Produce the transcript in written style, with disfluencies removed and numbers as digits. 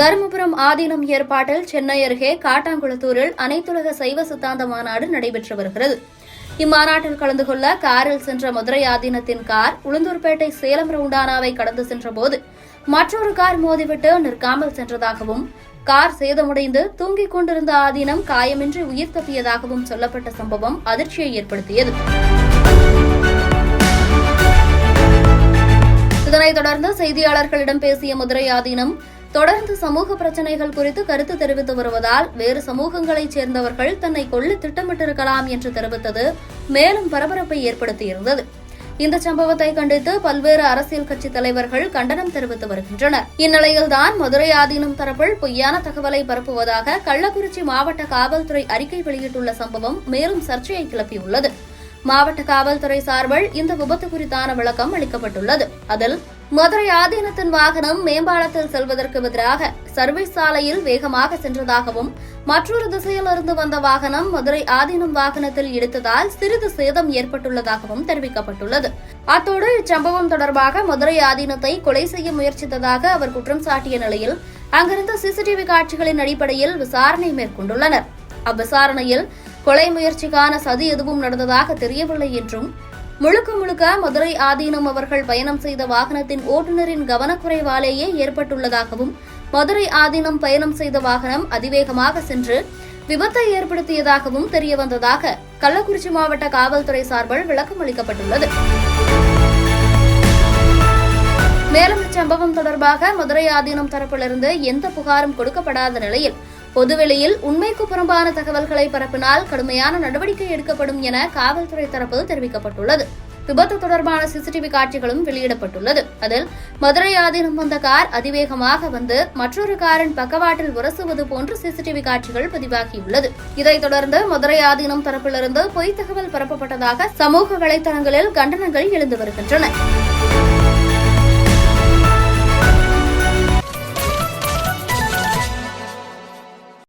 தருமபுரம் ஆதீனம் ஏற்பாட்டில் சென்னை அருகே காட்டாங்குளத்தூரில் அனைத்துலக சைவ சித்தாந்த மாநாடு நடைபெற்று வருகிறது. இம்மாநாட்டில் கலந்து கொள்ள காரில் சென்ற மதுரை ஆதீனத்தின் கார் உளுந்தூர்பேட்டை சேலம் ரவுண்டானாவை கடந்து சென்றபோது மற்றொரு கார் மோதிவிட்டு நிற்காமல் சென்றதாகவும், கார் சேதமடைந்து தூங்கிக் கொண்டிருந்த ஆதீனம் காயமின்றி உயிர் தப்பியதாகவும் சொல்லப்பட்ட சம்பவம் அதிர்ச்சியை ஏற்படுத்தியது. இதனைத் தொடர்ந்து செய்தியாளர்களிடம் பேசிய மதுரை ஆதீனம், தொடர்ந்து சமூக பிரச்சினைகள் குறித்து கருத்து தெரிவித்து வருவதால் வேறு சமூகங்களைச் சேர்ந்தவர்கள் தன்னை கொல்ல திட்டமிட்டிருக்கலாம் என்று தெரிவித்தது மேலும் பரபரப்பை ஏற்படுத்தியிருந்தது. இந்த சம்பவத்தை கண்டித்து பல்வேறு அரசியல் கட்சித் தலைவர்கள் கண்டனம் தெரிவித்து வருகின்றனர். இந்நிலையில்தான் மதுரை ஆதீனம் தரப்பில் பொய்யான தகவலை பரப்புவதாக கள்ளக்குறிச்சி மாவட்ட காவல்துறை அறிக்கை வெளியிட்டுள்ள சம்பவம் மேலும் சர்ச்சையை கிளப்பியுள்ளது. மாவட்ட காவல்துறை சார்பில் இந்த விபத்து குறித்தான விளக்கம் அளிக்கப்பட்டுள்ளது. அதில் மதுரை ஆதீனத்தின் வாகனம் மேம்பாலத்தில் செல்வதற்கு எதிராக சர்வீஸ் சாலையில் வேகமாக சென்றதாகவும், மற்றொரு திசையிலிருந்து வந்த வாகனம் மதுரை ஆதீனம் வாகனத்தில் இடித்ததால் சிறிது சேதம் ஏற்பட்டுள்ளதாகவும் தெரிவிக்கப்பட்டுள்ளது. அத்தோடு இச்சம்பவம் தொடர்பாக மதுரை ஆதீனத்தை கொலை செய்ய முயற்சித்ததாக அவர் குற்றம் சாட்டிய நிலையில் அங்கிருந்த சிசிடிவி காட்சிகளின் அடிப்படையில் விசாரணை மேற்கொண்டுள்ளனர். அவ்விசாரணையில் கொலை முயற்சிக்கான சதி எதுவும் நடந்ததாக தெரியவில்லை என்றும், முழுக்க மதுரை ஆதீனம் அவர்கள் பயணம் செய்த வாகனத்தின் ஓட்டுநரின் கவனக்குறைவாலேயே ஏற்பட்டுள்ளதாகவும், மதுரை ஆதீனம் பயணம் செய்த வாகனம் அதிவேகமாக சென்று விபத்தை ஏற்படுத்தியதாகவும் தெரியவந்ததாக கள்ளக்குறிச்சி மாவட்ட காவல்துறை சார்பில் விளக்கம் அளிக்கப்பட்டுள்ளது. மேலும் இச்சம்பவம் தொடர்பாக மதுரை ஆதீனம் தரப்பிலிருந்து எந்த புகாரும் கொடுக்கப்படாத நிலையில் பொதுவெளியில் உண்மைக்கு புறம்பான தகவல்களை பரப்பினால் கடுமையான நடவடிக்கை எடுக்கப்படும் என காவல்துறை தரப்பு தெரிவிக்கப்பட்டுள்ளது. விபத்து தொடர்பான சிசிடிவி காட்சிகளும் வெளியிடப்பட்டுள்ளது. அதில் மதுரை ஆதீனம் வந்த கார் அதிவேகமாக வந்து மற்றொரு காரின் பக்கவாட்டில் உரசுவது போன்று சிசிடிவி காட்சிகள் பதிவாகியுள்ளது. இதைத் தொடர்ந்து மதுரை ஆதீனம் தரப்பிலிருந்து பொய் தகவல் பரப்பப்பட்டதாக சமூக வலைதளங்களில் கண்டனங்கள் எழுந்து வருகின்றன.